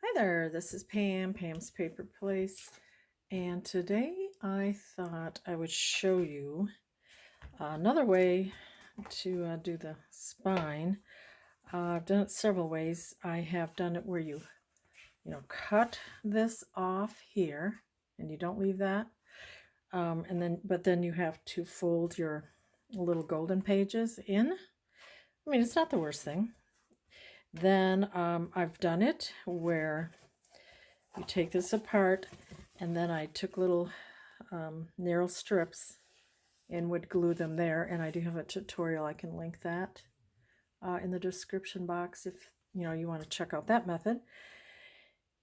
Hi there, this is Pam, Pam's Paper Place, and today I thought I would show you another way to do the spine. I've done it several ways. I have done it where you cut this off here, and you don't leave that, but then you have to fold your little golden pages in. I mean, it's not the worst thing. Then I've done it where you take this apart, and then I took little narrow strips and would glue them there, and I do have a tutorial. I can link that in the description box if you want to check out that method.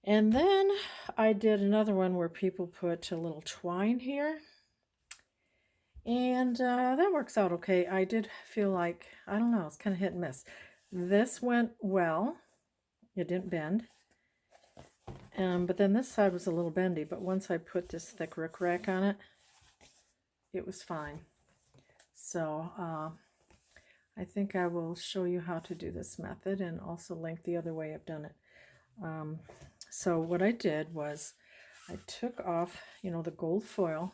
And then I did another one where people put a little twine here, and that works out okay. I did feel like, I don't know, it's kind of hit and miss. This went well. It didn't bend. But then this side was a little bendy, but once I put this thick rickrack on it, it was fine. So I think I will show you how to do this method and also link the other way I've done it. So what I did was I took off, the gold foil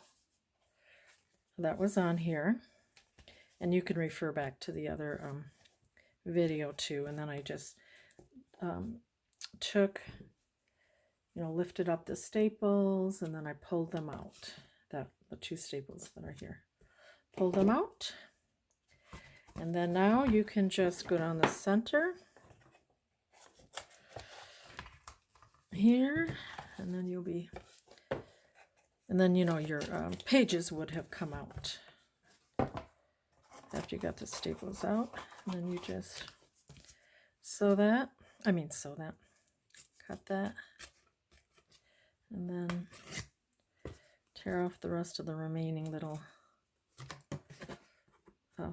that was on here, and you can refer back to the other video too. And then I just took, lifted up the staples, and then I pulled them out. The two staples that are here. Pull them out. And then now you can just go down the center here, and then your pages would have come out after you got the staples out. And then you just cut that, and then tear off the rest of the remaining little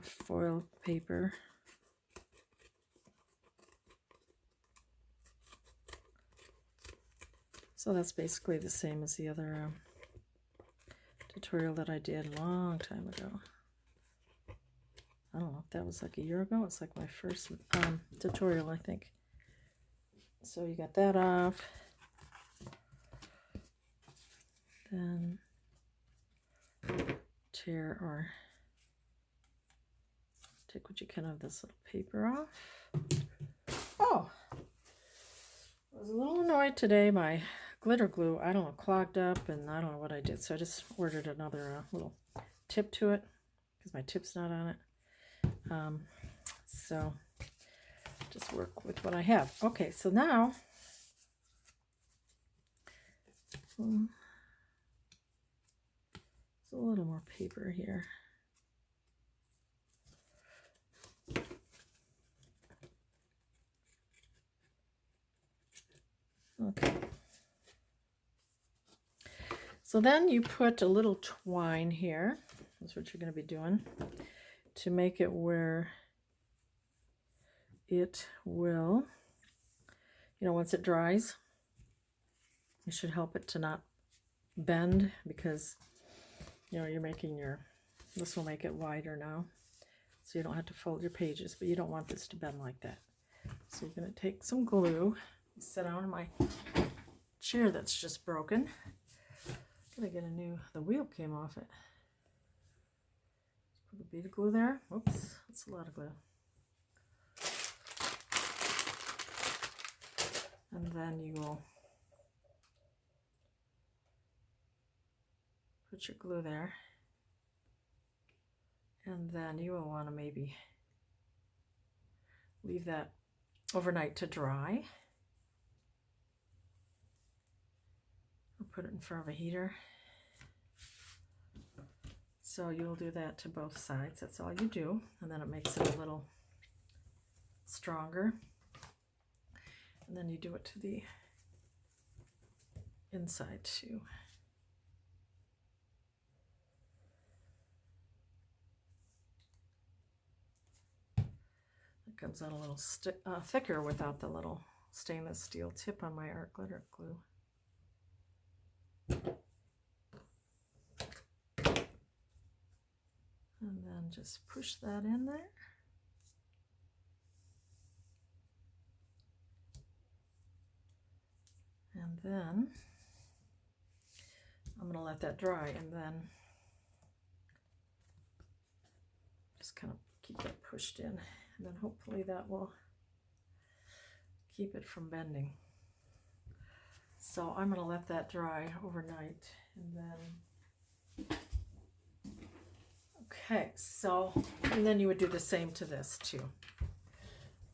foil paper. So that's basically the same as the other tutorial that I did a long time ago. I don't know if that was like a year ago. It's like my first tutorial, I think. So you got that off. Then tear or take what you can of this little paper off. Oh, I was a little annoyed today. My glitter glue, I don't know, clogged up, and I don't know what I did. So I just ordered another little tip to it because my tip's not on it. So just work with what I have. Okay, so now there's a little more paper here. Okay. So then you put a little twine here. That's what you're going to be doing to make it where it will, once it dries, it should help it to not bend, because, you're making this will make it wider now. So you don't have to fold your pages, but you don't want this to bend like that. So you're going to take some glue, sit down in my chair that's just broken. Gotta get the wheel came off it. Put a bead of glue there. Oops, that's a lot of glue. And then you will put your glue there. And then you will want to maybe leave that overnight to dry. Or put it in front of a heater. So you'll do that to both sides. That's all you do. And then it makes it a little stronger. And then you do it to the inside too. It comes out a little thicker without the little stainless steel tip on my art glitter glue. And then just push that in there. And then I'm going to let that dry, and then just kind of keep that pushed in, and then hopefully that will keep it from bending. So I'm going to let that dry overnight, and then okay, so and then you would do the same to this too.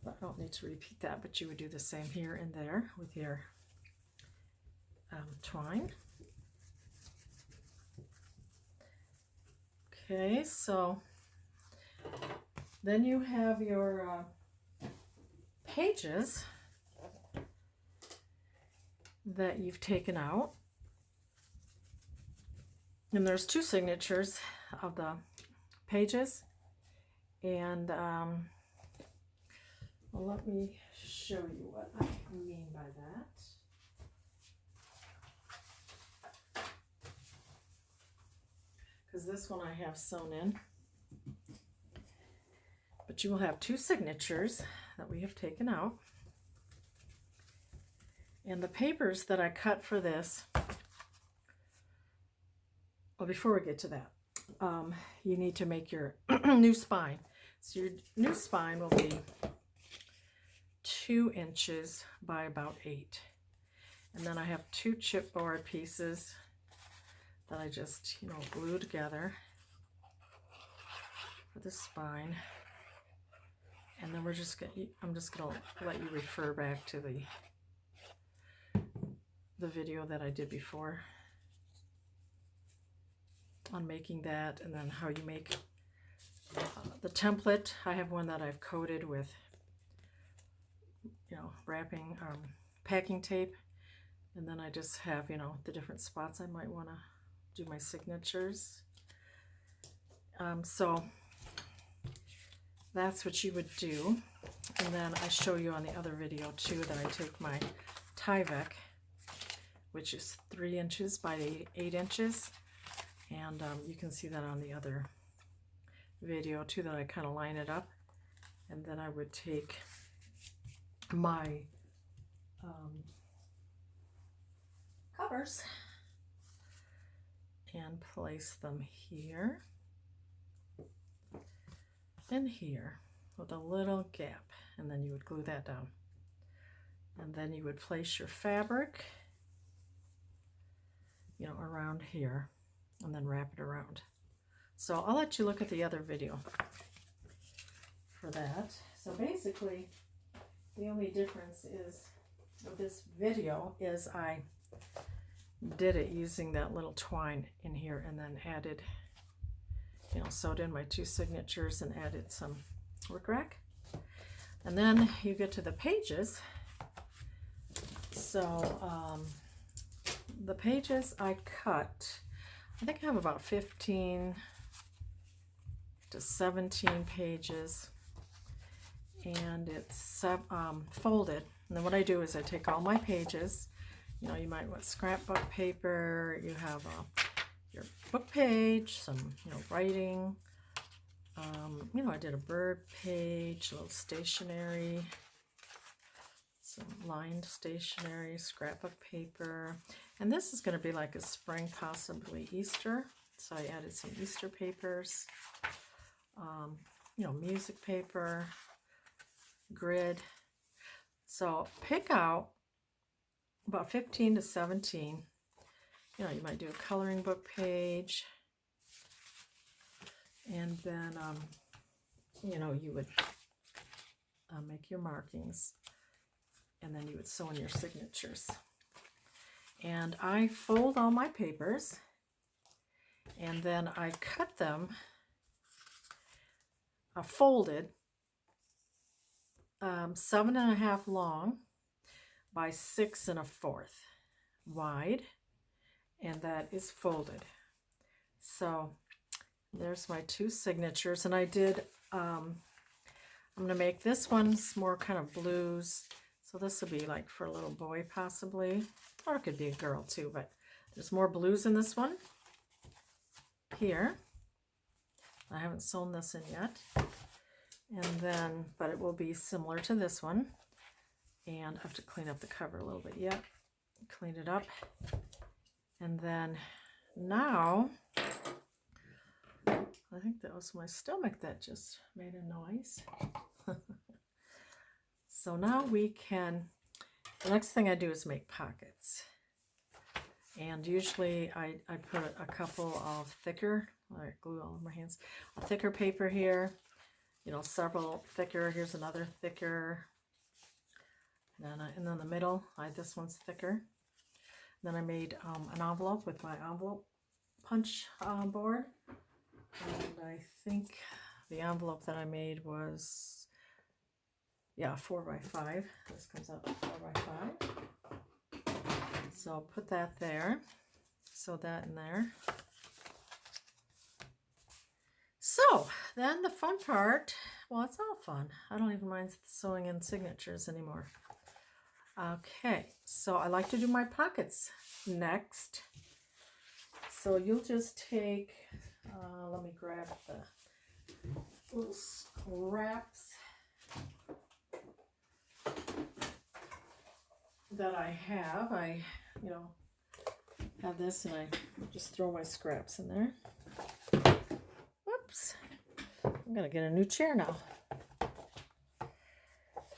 But I don't need to repeat that, but you would do the same here and there with your twine. Okay, so then you have your pages that you've taken out. And there's two signatures of the pages. And well, let me show you what I mean by that. Because this one I have sewn in. But you will have two signatures that we have taken out. And the papers that I cut for this, well, before we get to that, you need to make your new spine. So your new spine will be 2 inches by about 8. And then I have 2 chipboard pieces that I just, glue together for the spine. And then I'm just gonna let you refer back to the video that I did before on making that, and then how you make the template. I have one that I've coated with, wrapping, packing tape, and then I just have, the different spots I might want to do my signatures. So that's what you would do. And then I show you on the other video too that I take my Tyvek, which is 3 inches by 8 inches. And you can see that on the other video too, that I kind of line it up. And then I would take my covers and place them here and here with a little gap, and then you would glue that down. And then you would place your fabric, around here, and then wrap it around. So I'll let you look at the other video for that. So basically, the only difference is with this video is I did it using that little twine in here, and then added, sewed in my 2 signatures and added some rickrack. And then you get to the pages. So the pages I cut, I think I have about 15 to 17 pages, and it's folded. And then what I do is I take all my pages, you might want scrapbook paper, you have your book page, some writing, I did a bird page, a little stationery, some lined stationery, scrapbook paper, and this is going to be like a spring, possibly Easter, so I added some Easter papers, music paper, grid. So pick out about 15 to 17. You might do a coloring book page, and then you would make your markings, and then you would sew in your signatures. And I fold all my papers, and then I cut them folded 7.5 long by 6 1/4 wide, and that is folded. So there's my 2 signatures, and I did I'm going to make this one more kind of blues, so this will be like for a little boy possibly, or it could be a girl too, but there's more blues in this one here. I haven't sewn this in yet, and then but it will be similar to this one. And I have to clean up the cover a little bit yet. clean it up. And then now, I think that was my stomach that just made a noise. So now we can, the next thing I do is make pockets. And usually I put a couple of thicker, I glue all over my hands, a thicker paper here, you know, several thicker, here's another thicker, and then the middle, this one's thicker. Then I made an envelope with my envelope punch board, and I think the envelope that I made was, yeah, 4x5. This comes out 4x5. So I'll put that there, sew that in there. So then the fun part, well, it's all fun. I don't even mind sewing in signatures anymore. Okay, so I like to do my pockets next. So you'll just take, let me grab the little scraps that I have. I, you know, have this and I just throw my scraps in there. Whoops, I'm gonna get a new chair now.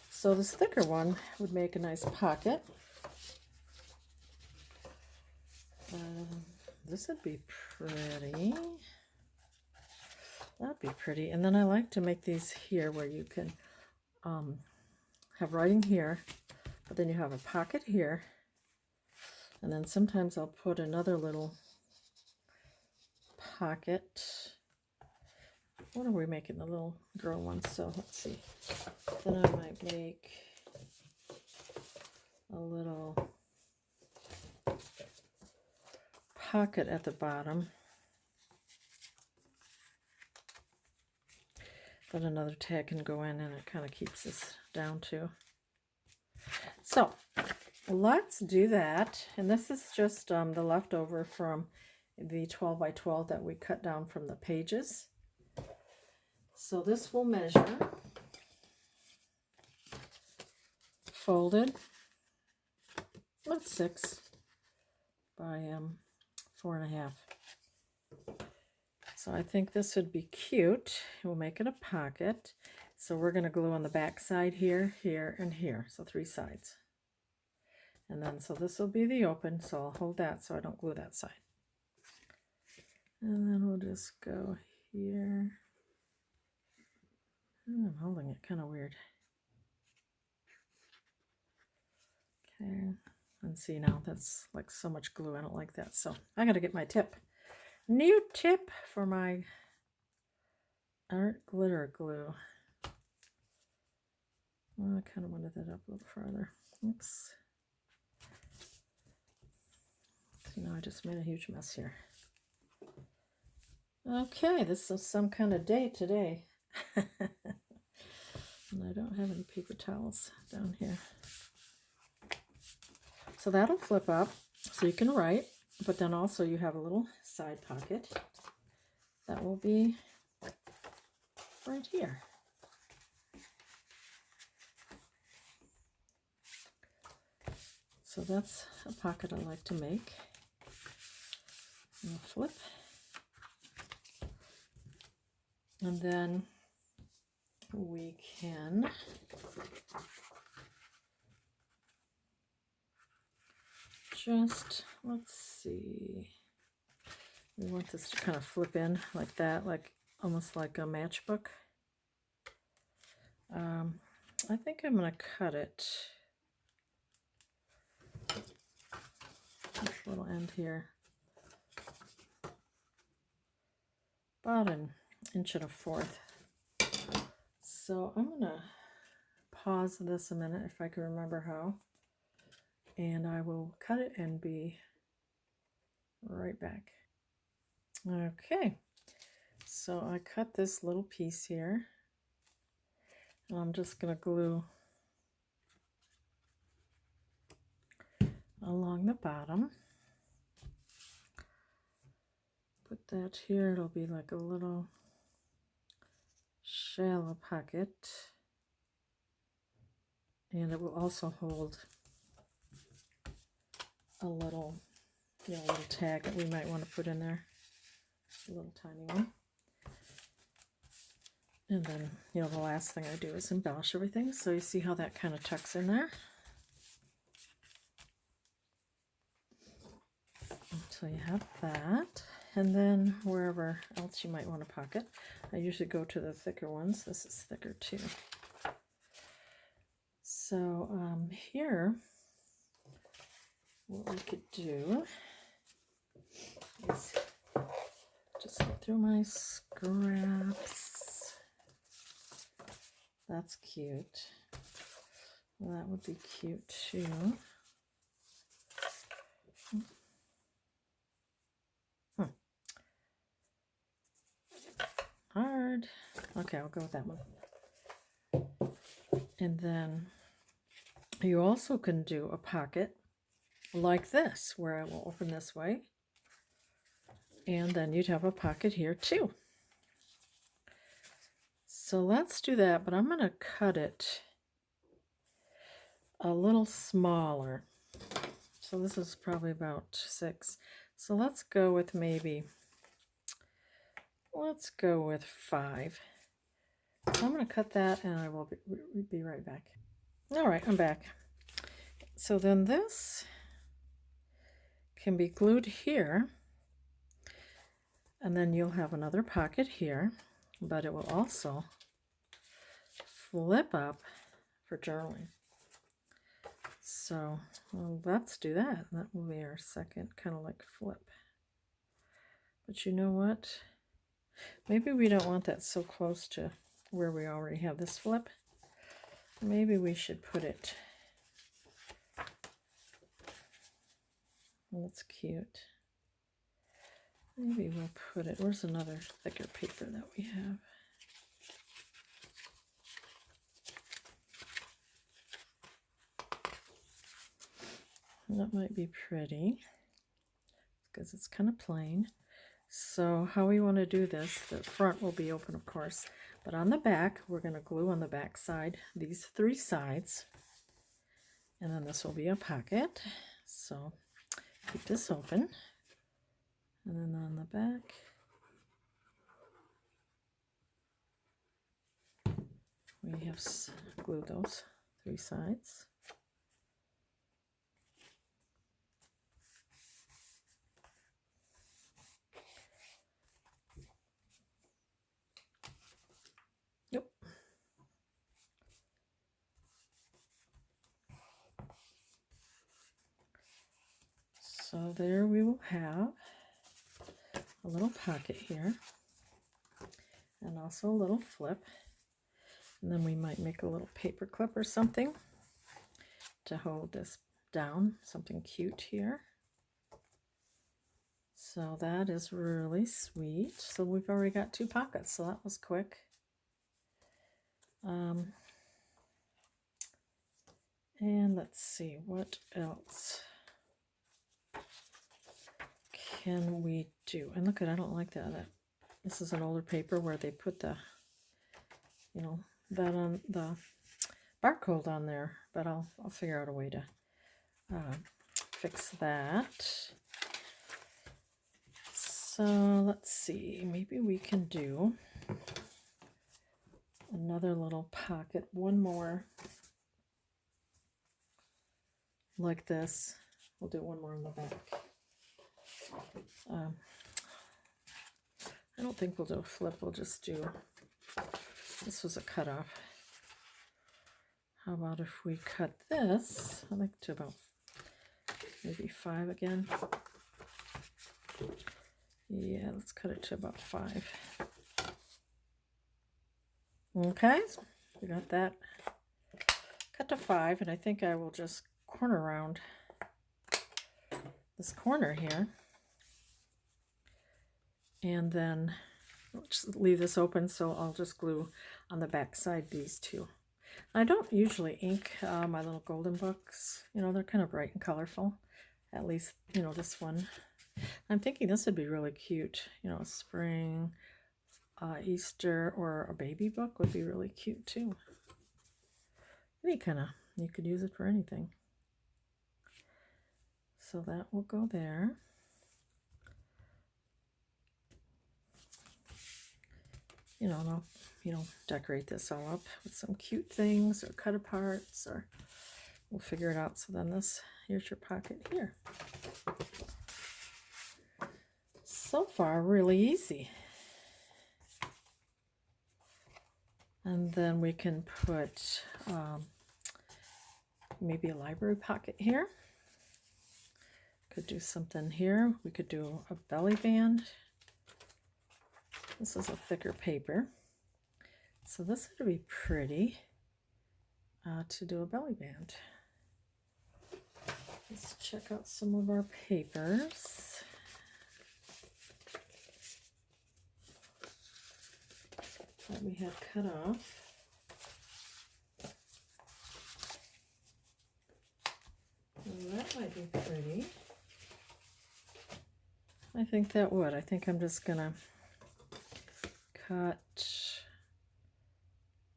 So this thicker one would make a nice pocket. This would be pretty. That'd be pretty. And then I like to make these here where you can have writing here, but then you have a pocket here. And then sometimes I'll put another little pocket. What are we making? The little girl ones. So let's see. Then I might make a little pocket at the bottom. Then another tag can go in and it kind of keeps this down too. So let's do that. And this is just the leftover from the 12x12 that we cut down from the pages. So this will measure, folded, that's 6 by 4.5. So I think this would be cute. We'll make it a pocket. So we're going to glue on the back side here, here, and here. So 3 sides. And then, so this will be the open. So I'll hold that so I don't glue that side. And then we'll just go here. I'm holding it kind of weird. Okay. And see now, that's like so much glue. I don't like that. So I got to get my tip. New tip for my art glitter glue. Well, I kind of wanted that up a little farther. Oops. So now I just made a huge mess here. Okay, this is some kind of day today. And I don't have any paper towels down here. So that'll flip up so you can write, but then also you have a little side pocket that will be right here. So that's a pocket I like to make. And I'll flip. And then we can just, let's see, we want this to kind of flip in like that, like almost like a matchbook. I think I'm going to cut it, this little end here, about 1 1/4 inches. So I'm going to pause this a minute if I can remember how, and I will cut it and be right back. Okay, so I cut this little piece here, and I'm just going to glue along the bottom. Put that here, it'll be like a little shallow pocket, and it will also hold a little, little tag that we might want to put in there, a little tiny one. And then, the last thing I do is embellish everything. So you see how that kind of tucks in there. So you have that. And then wherever else you might want to pocket, I usually go to the thicker ones. This is thicker too. So here, what we could do is just go through my scraps. That's cute. Well, that would be cute too. Hard. Okay, I'll go with that one. And then you also can do a pocket like this, where I will open this way. And then you'd have a pocket here too. So let's do that, but I'm going to cut it a little smaller. So this is probably about 6. So let's go with let's go with 5. So I'm going to cut that and I will be right back. All right, I'm back. So then this can be glued here, and then you'll have another pocket here, but it will also flip up for journaling. So let's do that. That will be our second kind of like flip. But you know what? Maybe we don't want that so close to where we already have this flip. Maybe we should put it. That's cute. Maybe we'll put it. Where's another thicker paper that we have? That might be pretty because it's kind of plain. So how we want to do this, the front will be open, of course, but on the back, we're going to glue on the back side these 3 sides, and then this will be a pocket. So keep this open, and then on the back, we have glued those 3 sides. So there we will have a little pocket here and also a little flip. And then we might make a little paper clip or something to hold this down, something cute here. So that is really sweet. So we've already got 2 pockets, so that was quick. And let's see, what else can we do? And look at, I don't like that. This is an older paper where they put the, that on the barcode on there, but I'll figure out a way to fix that. So let's see, maybe we can do another little pocket, one more like this. We'll do one more in the back. I don't think we'll do a flip, we'll just do, this was a cutoff. How about if we cut this, I think to about maybe 5 again. Yeah, let's cut it to about 5. Okay, we got that cut to 5, and I think I will just corner round this corner here. And then I'll just leave this open, so I'll just glue on the back side these 2. I don't usually ink my little golden books. They're kind of bright and colorful. At least, this one. I'm thinking this would be really cute. Spring, Easter, or a baby book would be really cute too. Any kind of, you could use it for anything. So that will go there. Decorate this all up with some cute things or cut aparts, or we'll figure it out. So then here's your pocket here. So far, really easy. And then we can put maybe a library pocket here. Could do something here. We could do a belly band. This is a thicker paper. So this would be pretty to do a belly band. Let's check out some of our papers. That we had cut off. Well, that might be pretty. I think that would. I think I'm just gonna cut,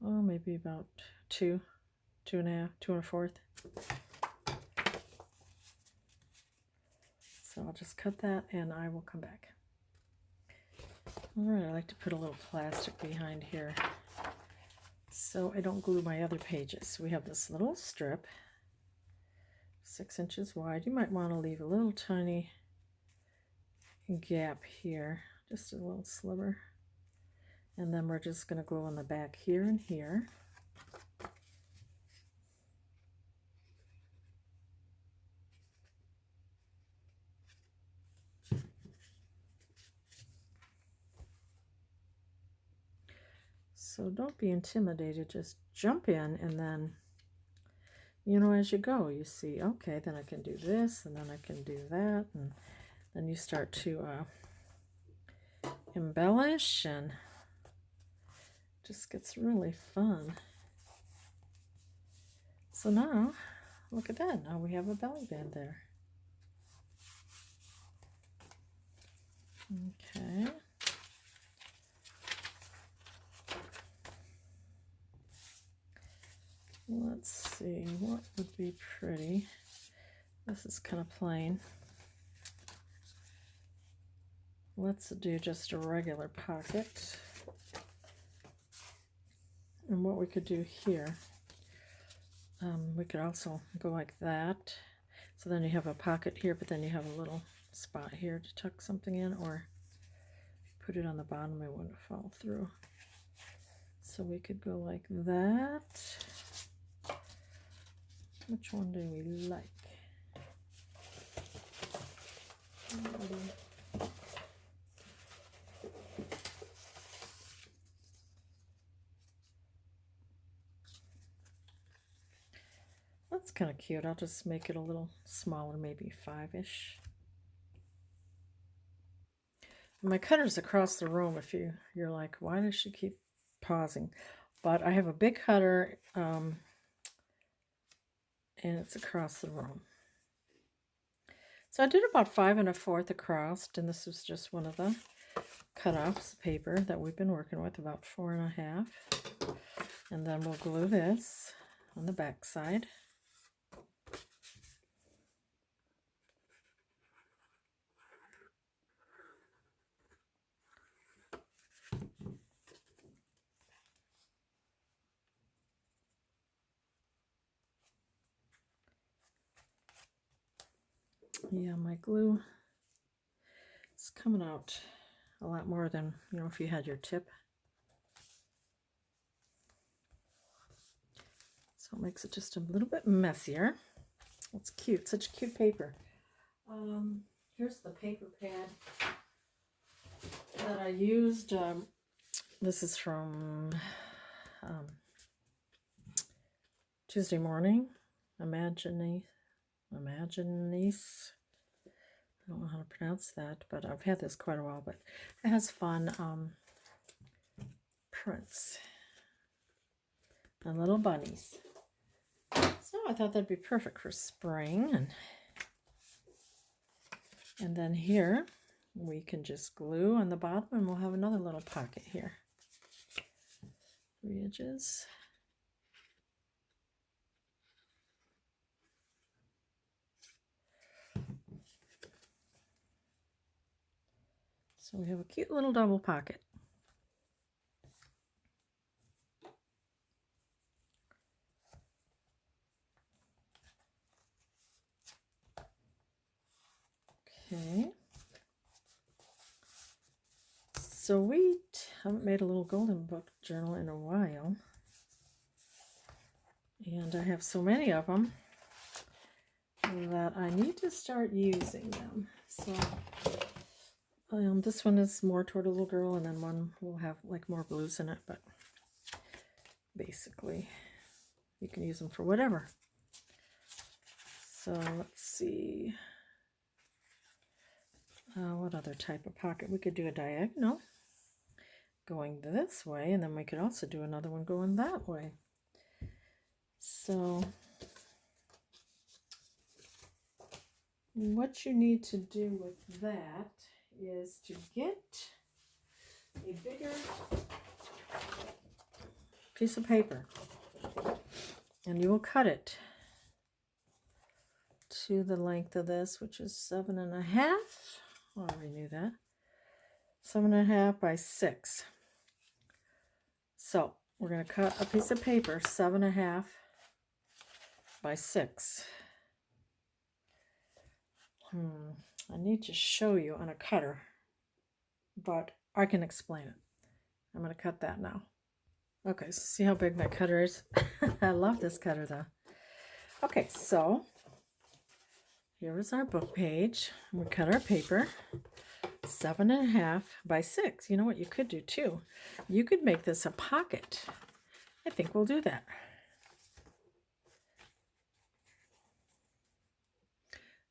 maybe about 2, 2.5, 2 1/4. So I'll just cut that and I will come back. All right, I like to put a little plastic behind here so I don't glue my other pages. We have this little strip, 6 inches wide. You might want to leave a little tiny gap here, just a little sliver. And then we're just going to glue on the back here and here. So don't be intimidated, just jump in, and then, as you go, you see, okay, then I can do this, and then I can do that, and then you start to embellish, and it just gets really fun. So now, look at that, now we have a belly band there. Okay. Let's see, what would be pretty? This is kind of plain. Let's do just a regular pocket. And what we could do here, we could also go like that. So then you have a pocket here, but then you have a little spot here to tuck something in, or put it on the bottom, it wouldn't fall through. So we could go like that. Which one do we like? That's kind of cute. I'll just make it a little smaller, maybe 5-ish. My cutter's across the room. If you're like, why does she keep pausing? But I have a big cutter, and it's across the room. So I did about 5 1/4 across, and this was just one of the cut-offs paper that we've been working with, about 4 1/2. And then we'll glue this on the back side. Yeah, my glue is coming out a lot more than, if you had your tip. So it makes it just a little bit messier. It's cute, such cute paper. Here's the paper pad that I used. This is from Tuesday Morning, Imaginice. I don't know how to pronounce that, but I've had this quite a while, but it has fun prints and little bunnies. So I thought that'd be perfect for spring. And then here we can just glue on the bottom, and we'll have another little pocket here. 3 inches. So we have a cute little double pocket. Okay. So we haven't made a little golden book journal in a while. And I have so many of them that I need to start using them. So this one is more toward a little girl, and then one will have like more blues in it, but basically you can use them for whatever. So let's see. What other type of pocket? We could do a diagonal going this way, and then we could also do another one going that way. So what you need to do with that is to get a bigger piece of paper, and you will cut it to the length of this, which is 7.5. Oh, I already knew that. 7.5 by 6. So we're going to cut a piece of paper 7.5 by 6. I need to show you on a cutter, but I can explain it. I'm going to cut that now. Okay, so see how big my cutter is? I love this cutter though. Okay, so here is our book page. We cut our paper 7.5 by 6. You know what you could do too? You could make this a pocket. I think we'll do that.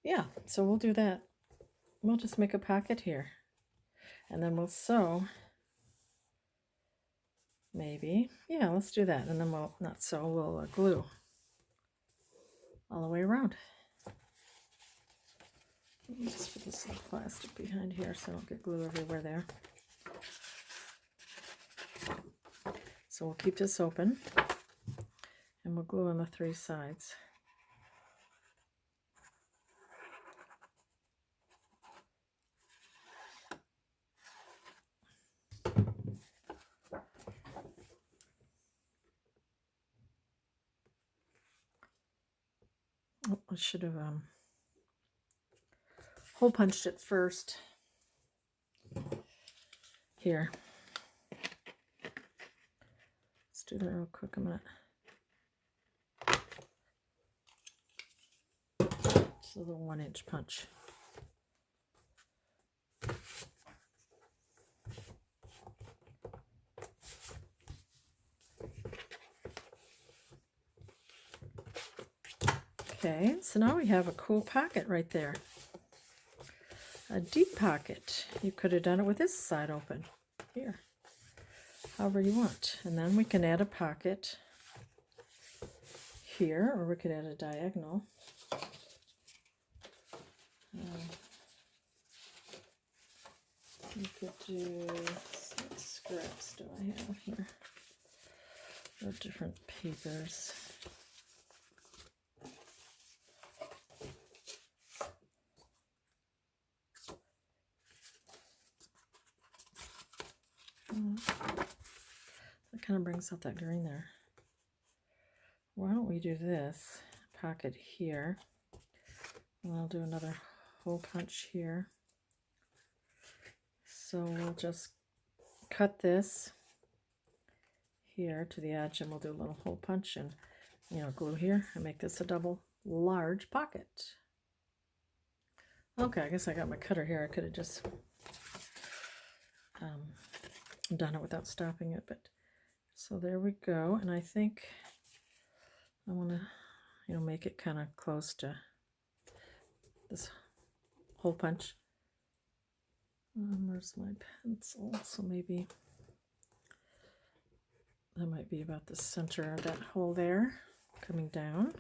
Yeah, so we'll do that. We'll just make a pocket here, and then we'll sew. Maybe, yeah, let's do that, and then we'll not sew. We'll glue all the way around. Let me just put this little plastic behind here so I don't get glue everywhere there. So we'll keep this open, and we'll glue on the 3 sides. Oh, I should have hole punched it first. Here. Let's do that real quick a minute. It's a little 1-inch punch. Okay, so now we have a cool pocket right there. A deep pocket. You could have done it with this side open. Here. However you want. And then we can add a pocket here, or we could add a diagonal. We could do, what scraps do I have here? There are different papers. That kind of brings out that green there. Why don't we do this pocket here, and I'll do another hole punch here. So we'll just cut this here to the edge, and we'll do a little hole punch and, you know, glue here and make this a double large pocket. Okay, I guess I got my cutter here. I could have just done it without stopping it, but so there we go. And I think I want to, you know, make it kind of close to this hole punch. Where's my pencil? So maybe that might be about the center of that hole there, coming down.